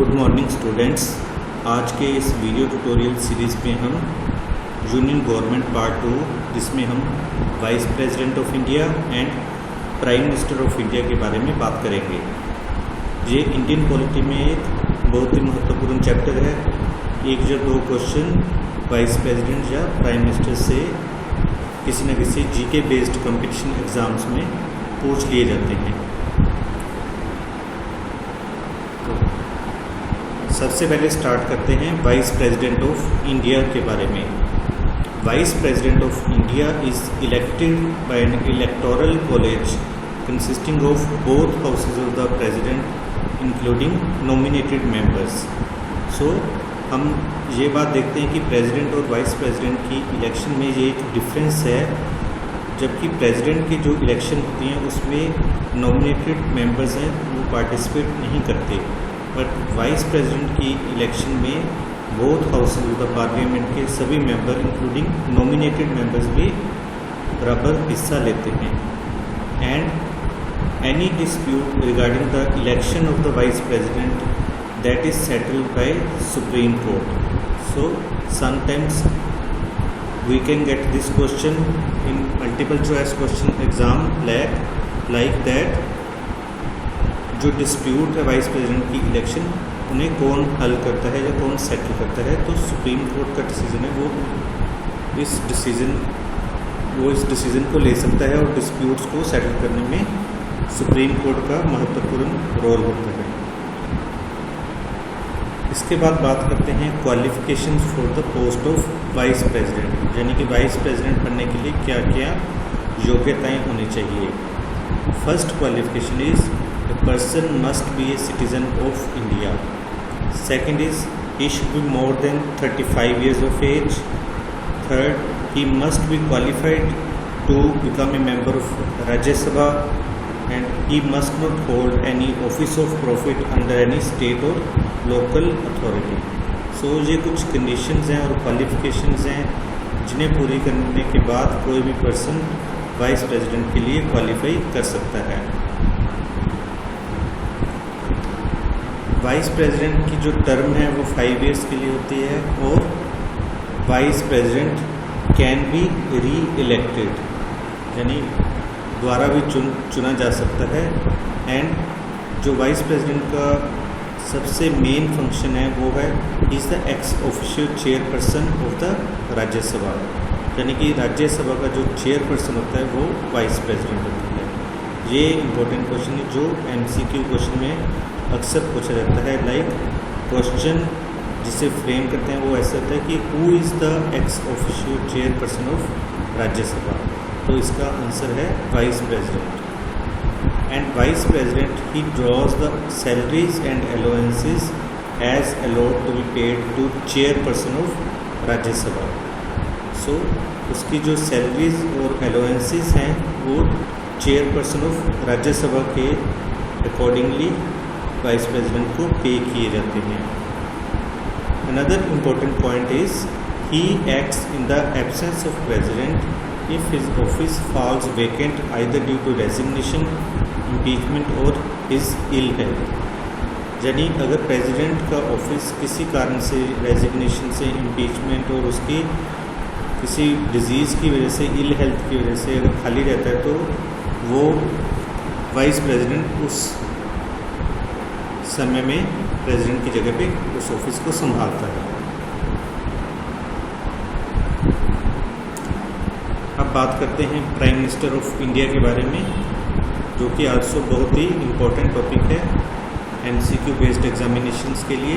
Good morning students. आज के इस वीडियो ट्यूटोरियल सीरीज़ में हम यूनियन गवर्नमेंट पार्ट 2 जिसमें हम vice president of India and prime minister of India के बारे में बात करेंगे। ये इंडियन पॉलिटी में एक बहुत ही महत्वपूर्ण चैप्टर है। एक या दो क्वेश्चन वाइस प्रेसिडेंट या प्राइम मिनिस्टर से किसी न किसी जीके बेस्ड कंपटीशन एग्ज़ाम्स में पूछ लिए जाते हैं। सबसे पहले स्टार्ट करते हैं वाइस प्रेसिडेंट ऑफ इंडिया के बारे में। Vice president of India is elected by an electoral college consisting of both houses of the president including nominated members. So हम ये बात देखते हैं कि प्रेसिडेंट और वाइस प्रेसिडेंट की इलेक्शन में ये एक डिफरेंस है। जबकि प्रेसिडेंट की जो इलेक्शन होती हैं उसमें नॉमिनेटेड मेंबर्स हैं वो पार्टिसिपेट नहीं करते, बट वाइस प्रेसिडेंट की इलेक्शन में both houses of the parliament के सभी मेंबर इंक्लूडिंग नॉमिनेटेड मेंबर्स भी बराबर हिस्सा लेते हैं। And any dispute regarding the election of the vice president that is settled bye supreme court. So sometimes we can get this question in multiple choice question exam like that जो dispute है vice president की election उन्हें कौन हल करता है या कौन सेटल करता है, तो सुप्रीम कोर्ट का डिसीजन है वो इस डिसीजन को ले सकता है और डिस्प्यूट्स को सेटल करने में सुप्रीम कोर्ट का महत्वपूर्ण रोल होता है। इसके बाद बात करते हैं qualifications for the post of vice president, यानी कि वाइस प्रेसिडेंट बनने के लिए क्या क्या योग्यताएं होनी चाहिए। First qualification is a person must be a citizen of India. Second is he should be more than 35 years of age. Third, he must be qualified to become a member of Rajya Sabha and he must not hold any office of profit under any state or local authority. So ये कुछ conditions हैं और qualifications हैं जिन्हें पूरी करने के बाद कोई भी पर्सन वाइस प्रेसिडेंट के लिए क्वालिफाई कर सकता है। वाइस प्रेसिडेंट की जो टर्म है वो 5 इयर्स के लिए होती है और वाइस प्रेसिडेंट कैन बी री इलेक्टेड, यानी दोबारा भी चुना जा सकता है। एंड जो वाइस प्रेसिडेंट का सबसे मेन फंक्शन है वो है is the ex officio chairperson of the Rajya Sabha, यानी कि राज्यसभा का जो चेयरपर्सन होता है वो वाइस प्रेसिडेंट होता है। ये इम्पोर्टेंट क्वेश्चन है जो MCQ क्वेश्चन में अक्सर पूछा जाता है। लाइक क्वेश्चन जिसे फ्रेम करते हैं वो ऐसा होता है कि who is the ex officio chairperson of Rajya Sabha, तो इसका आंसर है vice president. And vice president he draws the salaries and allowances as allowed to be paid to chairperson of Rajya Sabha. So उसकी जो सैलरीज और अलाउंसेस हैं वो चेयरपर्सन ऑफ राज्यसभा के accordingly vice president को पे किए जाते हैं। Another important point is he acts in the absence of president if his office falls vacant either due to resignation, impeachment और हिज इल हेल्थ। यानी अगर प्रेसिडेंट का ऑफिस किसी कारण से रेजिग्नेशन से, इम्पीचमेंट और उसकी किसी डिजीज़ की वजह से, इल हेल्थ की वजह से अगर खाली रहता है तो वो वाइस प्रेसिडेंट उस समय में प्रेसिडेंट की जगह पे उस ऑफिस को संभालता है। अब बात करते हैं प्राइम मिनिस्टर ऑफ इंडिया के बारे में, जो कि आल्सो बहुत ही इम्पोर्टेंट टॉपिक है MCQ बेस्ड एग्जामिनेशंस के लिए।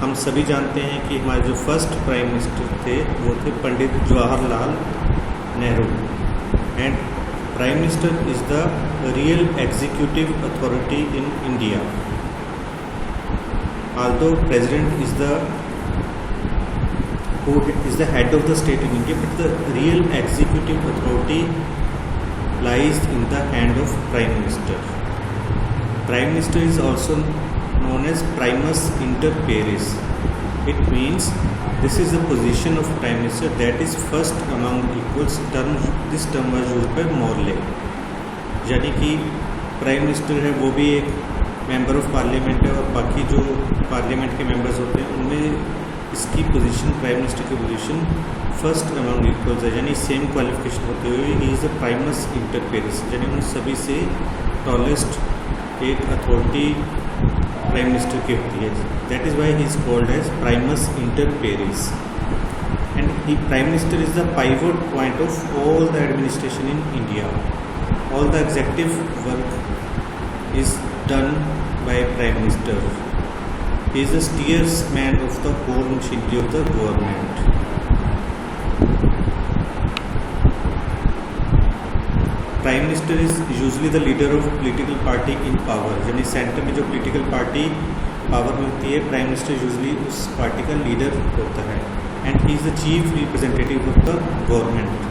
हम सभी जानते हैं कि हमारे जो फर्स्ट प्राइम मिनिस्टर थे वो थे Pandit Jawaharlal Nehru. And prime minister is the real executive authority in India. Although President is the head of the state in India, but the real executive authority lies in the hand of Prime Minister. Prime Minister is also known as Primus inter pares. It means this is the position of Prime Minister that is first among equals. This term was used by Morley, यानी कि prime minister है वो भी एक member of parliament है और बाकी जो पार्लियामेंट के मेंबर्स होते हैं उनमें इसकी पोजीशन, प्राइम मिनिस्टर की पोजीशन फर्स्ट अमंग इक्वल्स है, यानी सेम क्वालिफिकेशन होते हुए ही is the Primus inter Paris, यानी उन सभी से टॉलेस्ट एक अथॉरिटी प्राइम मिनिस्टर की होती है. That is why he is called as primus inter pares. And he prime minister is the pivot point of all the administration in India. All the executive work is done by Prime Minister. He is the steersman of the whole machinery of the government. Prime Minister is usually the leader of political party in power. यानी centre में जो political party power में होती है, Prime Minister usually उस party का leader होता है. And he is the chief representative of the government.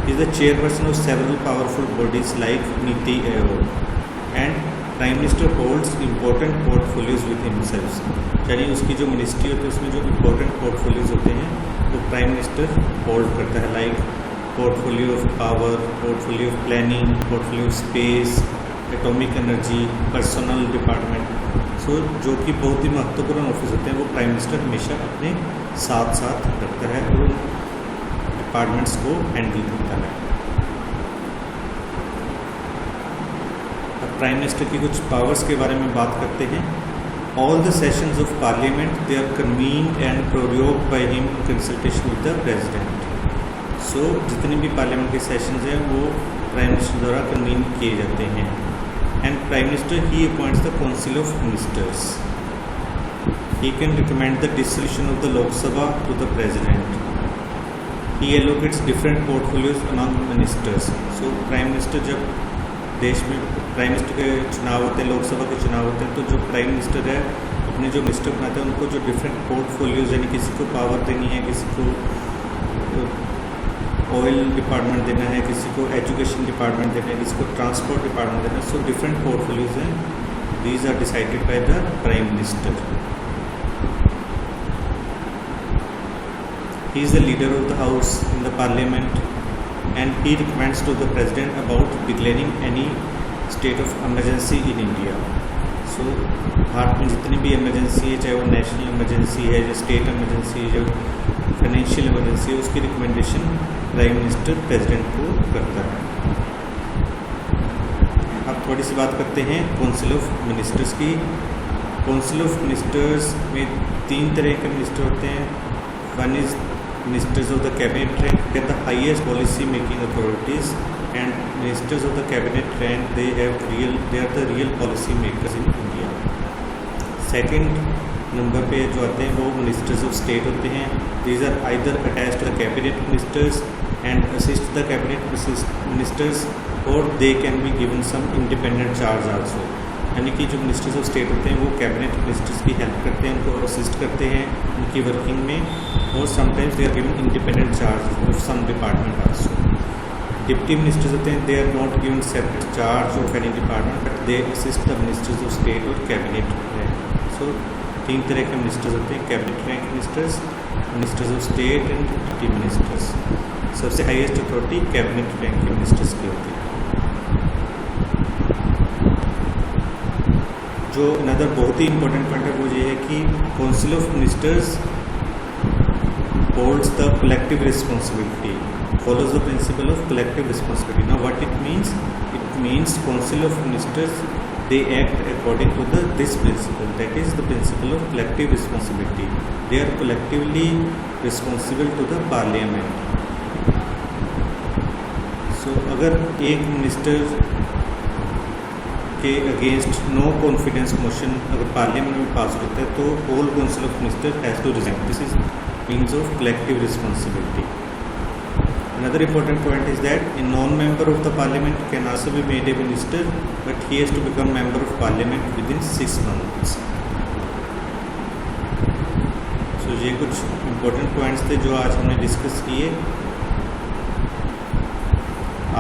He is the chairperson of several powerful bodies like Niti Aayog. And prime minister holds important portfolios with himself, यानी उसकी जो ministry होती है उसमें जो इम्पोर्टेंट पोर्टफोलियोज होते हैं वो प्राइम मिनिस्टर होल्ड करता है, like portfolio of power, portfolio of planning, portfolio of space, atomic energy, personnel department. So जो कि बहुत ही महत्वपूर्ण ऑफिस होते हैं वो प्राइम मिनिस्टर हमेशा अपने साथ साथ रखता है और डिपार्टमेंट्स को हैंडल करता है. प्राइम मिनिस्टर की कुछ पावर्स के बारे में बात करते हैं. All the sessions of parliament they are convened and prorogued by him in consultation with the president. So जितने भी पार्लियामेंट के सेशंस हैं वो प्राइम मिनिस्टर द्वारा कन्वीन किए जाते हैं. And prime minister he appoints the council of ministers. He can recommend the dissolution of the Lok Sabha to the president. He allocates different portfolios among ministers. So prime minister जब देश में prime minister के चुनाव होते हैं, लोकसभा के चुनाव होते हैं, तो जो प्राइम मिनिस्टर है अपने जो मिनिस्टर बनाते हैं उनको जो डिफरेंट पोर्टफोलियोज, यानी किसी को पावर देनी है, किसी को ऑयल डिपार्टमेंट देना है, किसी को एजुकेशन डिपार्टमेंट देना है, किसी को ट्रांसपोर्ट डिपार्टमेंट देना है. सो डिफरेंट पोर्टफोलियोज हैं, these are decided by the prime minister. He is the leader of the house in the parliament and he recommends to the president about declaring any state of emergency in India. So Bharat में जितनी भी emergency है, चाहे वो national emergency है, जो state emergency है, जो फाइनेंशियल इमरजेंसी है, उसकी रिकमेंडेशन प्राइम मिनिस्टर प्रेसिडेंट को करता है. अब थोड़ी सी बात करते हैं काउंसिल ऑफ मिनिस्टर्स की. काउंसिल ऑफ मिनिस्टर्स में 3 तरह के मिनिस्टर होते हैं. One is Ministers of the cabinet rank, they are the highest policy making authorities, and ministers of the cabinet rank they are the real policy makers in India. Second number पे जो आते हैं वो ministers of state होते हैं. These are either attached to the cabinet ministers and assist the cabinet ministers, or they can be given some independent charge also. यानी कि जो मिनिस्टर्स ऑफ स्टेट होते हैं वो कैबिनेट मिनिस्टर्स की हेल्प करते हैं, उनको असिस्ट करते हैं उनकी वर्किंग में, और sometimes they are given independent charge of some department also. Deputy ministers होते हैं, they are not given separate charge of any department, but they assist the ministers of state और कैबिनेट रैंक. सो 3 तरह के ministers होते हैं, cabinet rank ministers, ministers of state and deputy ministers. सबसे highest authority cabinet rank के ministers की होती है. जो अनदर बहुत ही इंपॉर्टेंट पॉइंट है वो ये है कि council of ministers holds the collective responsibility, follows the principle of collective responsibility. Now what it means? It means council of ministers, they act according to this principle, that is the principle of collective responsibility. They are collectively responsible to the parliament. So अगर एक minister के against no confidence motion अगर parliament में pass होता है तो whole council of minister has to resign. This is means of collective responsibility. Another important point is that a non-member of the parliament can also be made a minister, but he has to become member of parliament within 6 months. So ये कुछ important points थे जो आज हमने discuss किए.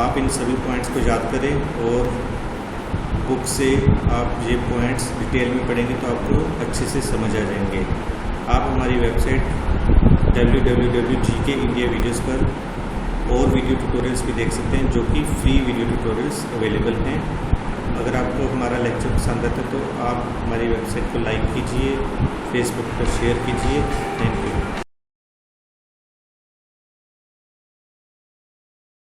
आप इन सभी points को याद करें और बुक से आप ये पॉइंट्स डिटेल में पढ़ेंगे तो आपको अच्छे से समझ आ जाएंगे. आप हमारी वेबसाइट www.gk India वीडियोज़ पर और वीडियो ट्यूटोरियल्स भी देख सकते हैं जो कि फ्री वीडियो ट्यूटोरियल्स अवेलेबल हैं. अगर आपको हमारा लेक्चर पसंद आता है तो आप हमारी वेबसाइट को लाइक कीजिए, फेसबुक पर शेयर कीजिए। Thank you.